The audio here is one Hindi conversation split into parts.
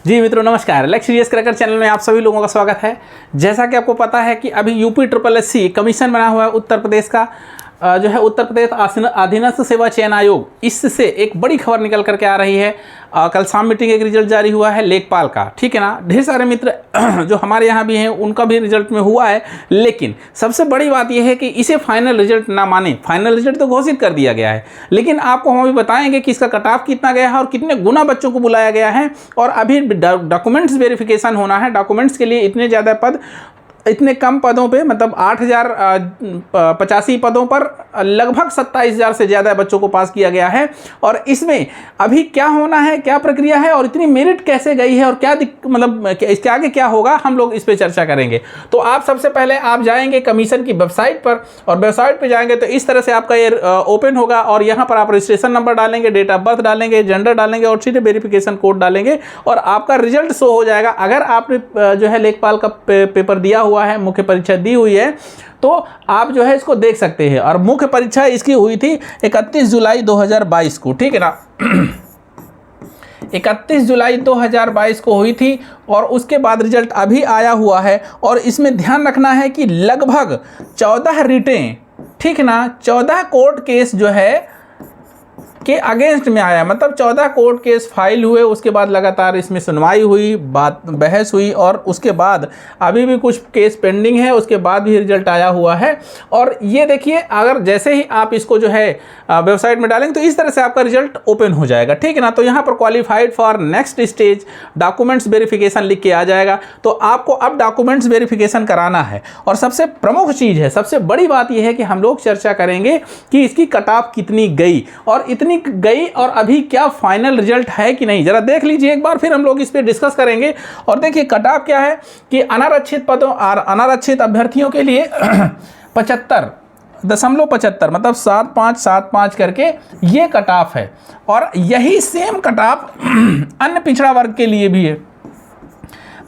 जी मित्रों नमस्कार। लेक्स सीरीज क्रैकर चैनल में आप सभी लोगों का स्वागत है। जैसा कि आपको पता है कि अभी यूपी SSC कमीशन बना हुआ है उत्तर प्रदेश का, जो है उत्तर प्रदेश अधीनस्थ सेवा चयन आयोग, इससे एक बड़ी खबर निकल करके आ रही है। कल शाम मीटिंग एक रिजल्ट जारी हुआ है लेखपाल का, ठीक है ना। ढेर सारे मित्र जो हमारे यहाँ भी हैं उनका भी रिजल्ट में हुआ है, लेकिन सबसे बड़ी बात यह है कि इसे फाइनल रिजल्ट ना माने। फाइनल रिजल्ट तो घोषित कर दिया गया है, लेकिन आपको हम अभी बताएंगे कि इसका कट ऑफ कितना गया है और कितने गुना बच्चों को बुलाया गया है। और अभी डॉक्यूमेंट्स वेरिफिकेशन होना है। डॉक्यूमेंट्स के लिए इतने ज़्यादा पद, इतने कम पदों पे, मतलब 8085 पदों पर लगभग 27,000 से ज़्यादा बच्चों को पास किया गया है। और इसमें अभी क्या होना है, क्या प्रक्रिया है और इतनी मेरिट कैसे गई है और क्या मतलब इसके आगे क्या होगा, हम लोग इस पे चर्चा करेंगे। तो आप सबसे पहले आप जाएंगे कमीशन की वेबसाइट पर, और वेबसाइट पे जाएंगे तो इस तरह से आपका ये ओपन होगा और यहाँ पर आप रजिस्ट्रेशन नंबर डालेंगे, डेट ऑफ बर्थ डालेंगे, जेंडर डालेंगे और सीधे वेरिफिकेशन कोड डालेंगे और आपका रिजल्ट शो हो जाएगा। अगर आपने जो है लेखपाल का पेपर दिया हुआ है, मुख्य परीक्षा दी हुई है, तो आप जो है इसको देख सकते हैं। और मुख्य परीक्षा इसकी हुई थी 31 जुलाई 2022 को, ठीक है ना। 31 जुलाई 2022 को हुई थी और उसके बाद रिजल्ट अभी आया हुआ है। और इसमें ध्यान रखना है कि लगभग 14 रिटें, ठीक है ना, 14 कोर्ट केस जो है के अगेंस्ट में आया, मतलब 14 कोर्ट केस फाइल हुए। उसके बाद लगातार इसमें सुनवाई हुई, बहस हुई और उसके बाद अभी भी कुछ केस पेंडिंग है, उसके बाद भी रिजल्ट आया हुआ है। और ये देखिए, अगर जैसे ही आप इसको जो है वेबसाइट में डालेंगे तो इस तरह से आपका रिजल्ट ओपन हो जाएगा, ठीक है ना। तो यहाँ पर qualified for next stage documents verification लिख के आ जाएगा। तो आपको अब डॉक्यूमेंट्स वेरिफिकेशन कराना है। और सबसे प्रमुख चीज़ है, सबसे बड़ी बात यह है कि हम लोग चर्चा करेंगे कि इसकी कट ऑफ कितनी गई और इतनी गई और अभी क्या फाइनल रिजल्ट है कि नहीं, जरा देख लीजिए एक बार, फिर हम लोग इस पे डिस्कस करेंगे। और देखिए कट ऑफ क्या है कि अनारक्षित पदों और अनारक्षित अभ्यर्थियों के लिए 75.75 मतलब 7575 करके ये कट ऑफ है। और यही सेम कट ऑफ अन्य पिछड़ा वर्ग के लिए भी है,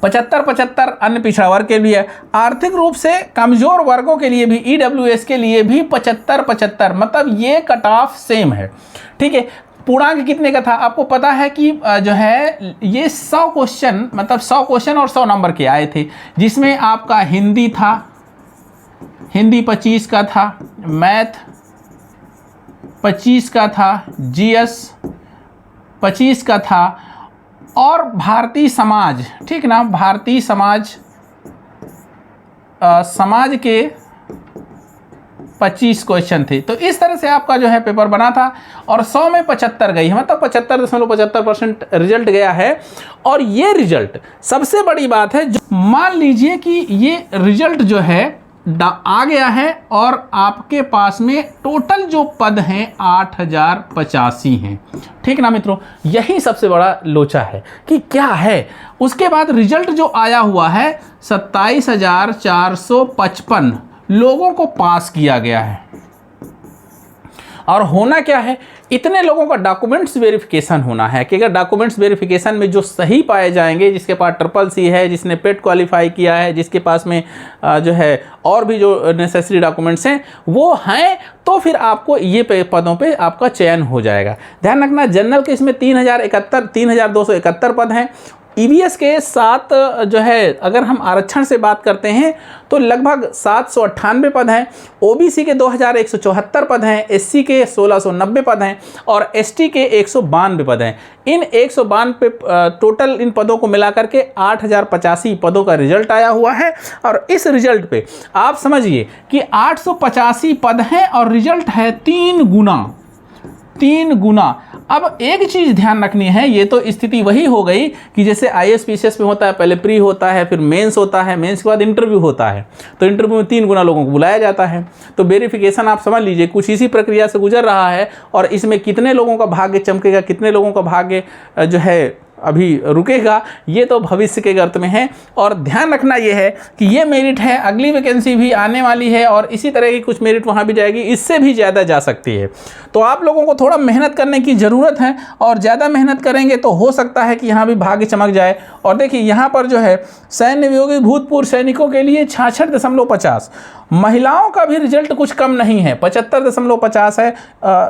75-75 अन्य पिछड़ा वर्ग के लिए है। आर्थिक रूप से कमजोर वर्गों के लिए भी, EWS के लिए भी 75-75, मतलब ये कट ऑफ सेम है, ठीक है। पूर्णांक कितने का था आपको पता है कि जो है ये 100 क्वेश्चन, मतलब 100 क्वेश्चन और 100 नंबर के आए थे, जिसमें आपका हिंदी था, हिंदी 25 का था, मैथ 25 का था, GS 25 का था और भारतीय समाज, ठीक ना, भारतीय समाज समाज के 25 क्वेश्चन थे। तो इस तरह से आपका जो है पेपर बना था और 100 में 75 गई है, मतलब 75.75% रिजल्ट गया है। और ये रिजल्ट सबसे बड़ी बात है, जो मान लीजिए कि ये रिजल्ट जो है आ गया है और आपके पास में टोटल जो पद हैं 8085 हैं, ठीक ना मित्रों। यही सबसे बड़ा लोचा है कि क्या है। उसके बाद रिजल्ट जो आया हुआ है 27,455 लोगों को पास किया गया है। और होना क्या है, इतने लोगों का डॉक्यूमेंट्स वेरिफिकेशन होना है कि अगर डॉक्यूमेंट्स वेरिफिकेशन में जो सही पाए जाएंगे, जिसके पास SSC है, जिसने पेट क्वालिफाई किया है, जिसके पास में जो है और भी जो नेसेसरी डॉक्यूमेंट्स हैं वो हैं, तो फिर आपको ये पदों पे आपका चयन हो जाएगा। ध्यान रखना, जनरल के इसमें 3,271 पद हैं। EVS के साथ जो है अगर हम आरक्षण से बात करते हैं तो लगभग 798 पद हैं। OBC के 2174 पद हैं, SC के 1690 पद हैं और ST के 192 पद हैं। इन 192 टोटल इन पदों को मिलाकर के 8085 पदों का रिजल्ट आया हुआ है। और इस रिजल्ट पे आप समझिए कि 885 पद हैं और रिजल्ट है 3 गुना। अब एक चीज़ ध्यान रखनी है, ये तो स्थिति वही हो गई कि जैसे IAS PCS में होता है, पहले प्री होता है, फिर मेंस होता है, मेंस के बाद इंटरव्यू होता है। तो इंटरव्यू में 3 गुना लोगों को बुलाया जाता है। तो वेरिफिकेशन आप समझ लीजिए कुछ इसी प्रक्रिया से गुजर रहा है। और इसमें कितने लोगों का भाग्य चमकेगा, कितने लोगों का भाग्य जो है अभी रुकेगा, ये तो भविष्य के गर्त में है। और ध्यान रखना ये है कि ये मेरिट है, अगली वैकेंसी भी आने वाली है और इसी तरह की कुछ मेरिट वहाँ भी जाएगी, इससे भी ज़्यादा जा सकती है। तो आप लोगों को थोड़ा मेहनत करने की ज़रूरत है और ज़्यादा मेहनत करेंगे तो हो सकता है कि यहाँ भी भाग्य चमक जाए। और देखिए यहाँ पर जो है सैन्य वियोगी भूतपूर्व सैनिकों के लिए 66.50, महिलाओं का भी रिजल्ट कुछ कम नहीं है, 75.50 है,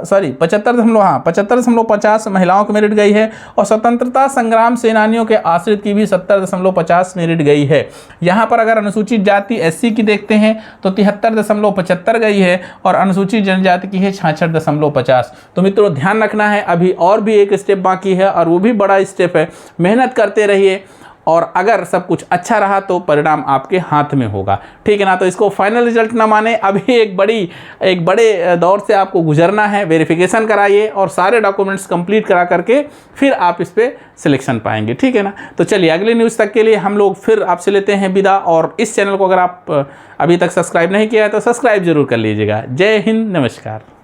75.50 महिलाओं की मेरिट गई है। और स्वतंत्रता संग्राम सेनानियों के आश्रित की भी 70.50 मेरिट गई है। यहाँ पर अगर अनुसूचित जाति SC की देखते हैं तो 73.75 गई है और अनुसूचित जनजाति की है 66.50। तो मित्रों ध्यान रखना है, अभी और भी एक स्टेप बाकी है और वो भी बड़ा स्टेप है। मेहनत करते रहिए और अगर सब कुछ अच्छा रहा तो परिणाम आपके हाथ में होगा, ठीक है ना। तो इसको फाइनल रिजल्ट ना माने, अभी एक बड़े दौर से आपको गुजरना है। वेरिफिकेशन कराइए और सारे डॉक्यूमेंट्स कंप्लीट करा करके फिर आप इस पर सिलेक्शन पाएंगे, ठीक है ना। तो चलिए अगली न्यूज़ तक के लिए हम लोग फिर आपसे लेते हैं विदा। और इस चैनल को अगर आप अभी तक सब्सक्राइब नहीं किया है तो सब्सक्राइब जरूर कर लीजिएगा। जय हिंद, नमस्कार।